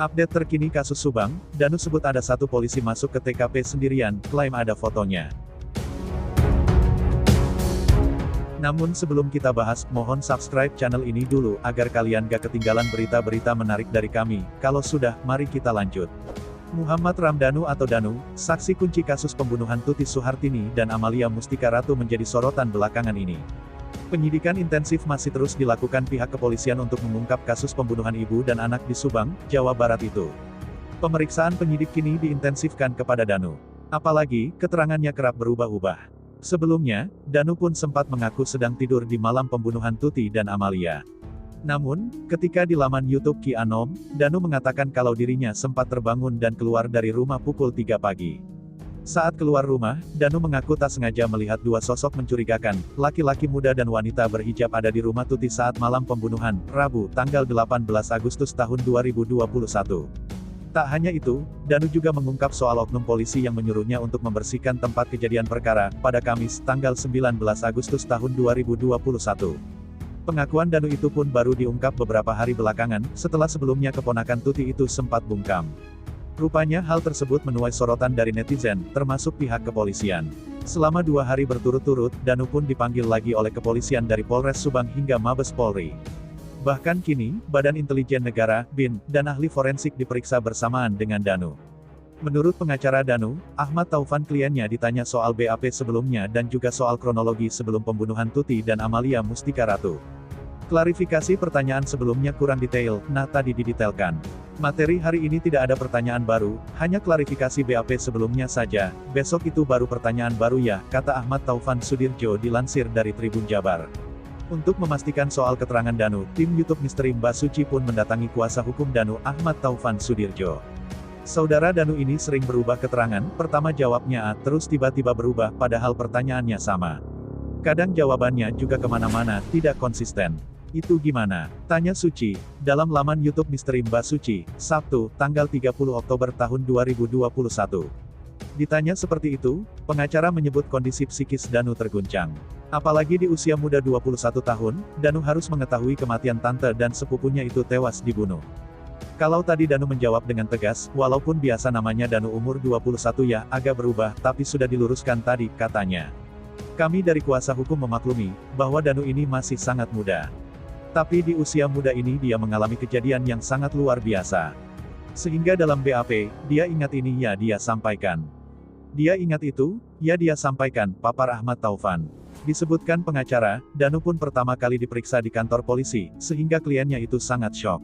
Update terkini kasus Subang, Danu sebut ada satu polisi masuk ke TKP sendirian, klaim ada fotonya. Namun sebelum kita bahas, mohon subscribe channel ini dulu, agar kalian gak ketinggalan berita-berita menarik dari kami. Kalau sudah, mari kita lanjut. Muhammad Ramdhanu atau Danu, saksi kunci kasus pembunuhan Tuti Suhartini dan Amalia Mustika Ratu menjadi sorotan belakangan ini. Penyidikan intensif masih terus dilakukan pihak kepolisian untuk mengungkap kasus pembunuhan ibu dan anak di Subang, Jawa Barat itu. Pemeriksaan penyidik kini diintensifkan kepada Danu. Apalagi, keterangannya kerap berubah-ubah. Sebelumnya, Danu pun sempat mengaku sedang tidur di malam pembunuhan Tuti dan Amalia. Namun, ketika di laman YouTube Ki Anom, Danu mengatakan kalau dirinya sempat terbangun dan keluar dari rumah pukul 3 pagi. Saat keluar rumah, Danu mengaku tak sengaja melihat dua sosok mencurigakan, laki-laki muda dan wanita berhijab ada di rumah Tuti saat malam pembunuhan, Rabu, tanggal 18 Agustus tahun 2021. Tak hanya itu, Danu juga mengungkap soal oknum polisi yang menyuruhnya untuk membersihkan tempat kejadian perkara, pada Kamis, tanggal 19 Agustus tahun 2021. Pengakuan Danu itu pun baru diungkap beberapa hari belakangan, setelah sebelumnya keponakan Tuti itu sempat bungkam. Rupanya hal tersebut menuai sorotan dari netizen, termasuk pihak kepolisian. Selama 2 hari berturut-turut, Danu pun dipanggil lagi oleh kepolisian dari Polres Subang hingga Mabes Polri. Bahkan kini, Badan Intelijen Negara, BIN, dan ahli forensik diperiksa bersamaan dengan Danu. Menurut pengacara Danu, Ahmad Taufan kliennya ditanya soal BAP sebelumnya dan juga soal kronologi sebelum pembunuhan Tuti dan Amalia Mustika Ratu. Klarifikasi pertanyaan sebelumnya kurang detail, nah tadi didetailkan. Materi hari ini tidak ada pertanyaan baru, hanya klarifikasi BAP sebelumnya saja, besok itu baru pertanyaan baru ya, kata Ahmad Taufan Sudirjo dilansir dari Tribun Jabar. Untuk memastikan soal keterangan Danu, tim YouTube Misteri Mbak Suci pun mendatangi kuasa hukum Danu, Ahmad Taufan Sudirjo. Saudara Danu ini sering berubah keterangan, pertama jawabnya A, terus tiba-tiba berubah, padahal pertanyaannya sama. Kadang jawabannya juga kemana-mana, tidak konsisten. Itu gimana? Tanya Suci, dalam laman YouTube Misteri Mbak Suci, Sabtu, tanggal 30 Oktober tahun 2021. Ditanya seperti itu, pengacara menyebut kondisi psikis Danu terguncang. Apalagi di usia muda 21 tahun, Danu harus mengetahui kematian tante dan sepupunya itu tewas dibunuh. Kalau tadi Danu menjawab dengan tegas, walaupun biasa namanya Danu umur 21 ya, agak berubah, tapi sudah diluruskan tadi, katanya. Kami dari kuasa hukum memaklumi, bahwa Danu ini masih sangat muda. Tapi di usia muda ini dia mengalami kejadian yang sangat luar biasa. Sehingga dalam BAP, dia ingat ini ya dia sampaikan. Dia ingat itu, ya dia sampaikan, papar Ahmad Taufan. Disebutkan pengacara, Danu pun pertama kali diperiksa di kantor polisi, sehingga kliennya itu sangat syok.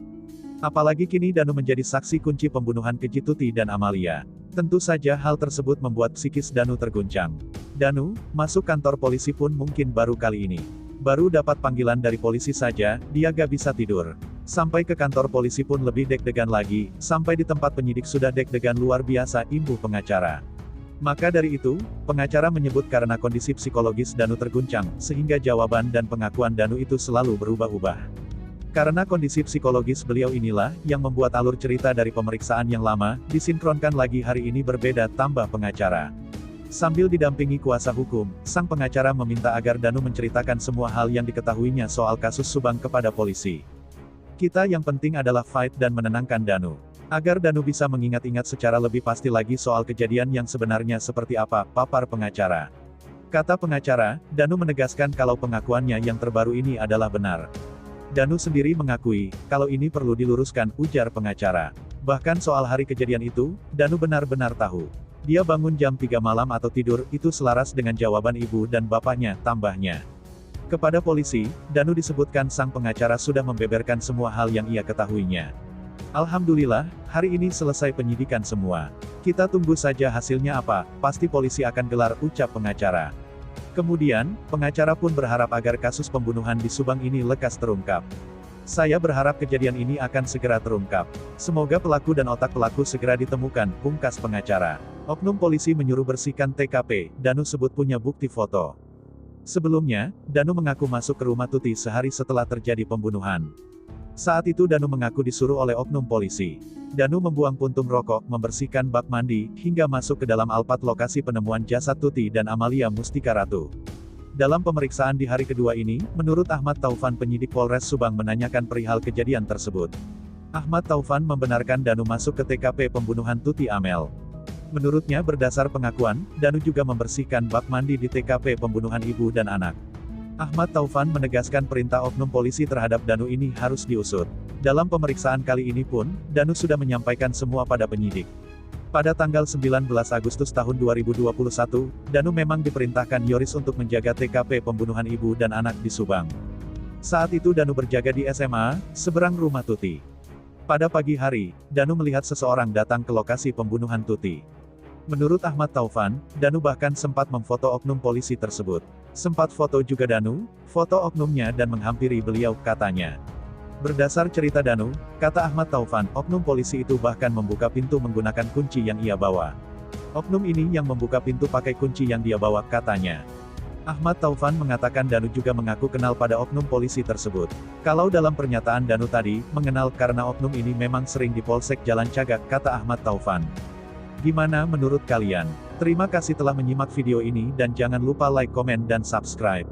Apalagi kini Danu menjadi saksi kunci pembunuhan keji Tuti dan Amalia. Tentu saja hal tersebut membuat psikis Danu terguncang. Danu, masuk kantor polisi pun mungkin baru kali ini. Baru dapat panggilan dari polisi saja, dia gak bisa tidur. Sampai ke kantor polisi pun lebih deg-degan lagi, sampai di tempat penyidik sudah deg-degan luar biasa, imbuh pengacara. Maka dari itu, pengacara menyebut karena kondisi psikologis Danu terguncang, sehingga jawaban dan pengakuan Danu itu selalu berubah-ubah. Karena kondisi psikologis beliau inilah, yang membuat alur cerita dari pemeriksaan yang lama, disinkronkan lagi hari ini berbeda, tambah pengacara. Sambil didampingi kuasa hukum, sang pengacara meminta agar Danu menceritakan semua hal yang diketahuinya soal kasus Subang kepada polisi. Kita yang penting adalah fight dan menenangkan Danu. Agar Danu bisa mengingat-ingat secara lebih pasti lagi soal kejadian yang sebenarnya seperti apa, papar pengacara. Kata pengacara, Danu menegaskan kalau pengakuannya yang terbaru ini adalah benar. Danu sendiri mengakui, kalau ini perlu diluruskan, ujar pengacara. Bahkan soal hari kejadian itu, Danu benar-benar tahu. Dia bangun jam 3 malam atau tidur, itu selaras dengan jawaban ibu dan bapaknya, tambahnya. Kepada polisi, Danu disebutkan sang pengacara sudah membeberkan semua hal yang ia ketahuinya. Alhamdulillah, hari ini selesai penyidikan semua. Kita tunggu saja hasilnya apa, pasti polisi akan gelar, ucap pengacara. Kemudian, pengacara pun berharap agar kasus pembunuhan di Subang ini lekas terungkap. Saya berharap kejadian ini akan segera terungkap. Semoga pelaku dan otak pelaku segera ditemukan, pungkas pengacara. Oknum polisi menyuruh bersihkan TKP, Danu sebut punya bukti foto. Sebelumnya, Danu mengaku masuk ke rumah Tuti sehari setelah terjadi pembunuhan. Saat itu Danu mengaku disuruh oleh oknum polisi. Danu membuang puntung rokok, membersihkan bak mandi, hingga masuk ke dalam alpat lokasi penemuan jasad Tuti dan Amalia Mustika Ratu. Dalam pemeriksaan di hari kedua ini, menurut Ahmad Taufan penyidik Polres Subang menanyakan perihal kejadian tersebut. Ahmad Taufan membenarkan Danu masuk ke TKP pembunuhan Tuti Amel. Menurutnya berdasar pengakuan, Danu juga membersihkan bak mandi di TKP pembunuhan ibu dan anak. Ahmad Taufan menegaskan perintah oknum polisi terhadap Danu ini harus diusut. Dalam pemeriksaan kali ini pun, Danu sudah menyampaikan semua pada penyidik. Pada tanggal 19 Agustus tahun 2021, Danu memang diperintahkan Yoris untuk menjaga TKP pembunuhan ibu dan anak di Subang. Saat itu Danu berjaga di SMA, seberang rumah Tuti. Pada pagi hari, Danu melihat seseorang datang ke lokasi pembunuhan Tuti. Menurut Ahmad Taufan, Danu bahkan sempat memfoto oknum polisi tersebut. Sempat foto juga Danu, foto oknumnya dan menghampiri beliau, katanya. Berdasar cerita Danu, kata Ahmad Taufan, oknum polisi itu bahkan membuka pintu menggunakan kunci yang ia bawa. Oknum ini yang membuka pintu pakai kunci yang dia bawa, katanya. Ahmad Taufan mengatakan Danu juga mengaku kenal pada oknum polisi tersebut. Kalau dalam pernyataan Danu tadi, mengenal karena oknum ini memang sering di Polsek Jalan Cagak, kata Ahmad Taufan. Gimana menurut kalian? Terima kasih telah menyimak video ini dan jangan lupa like, komen, dan subscribe.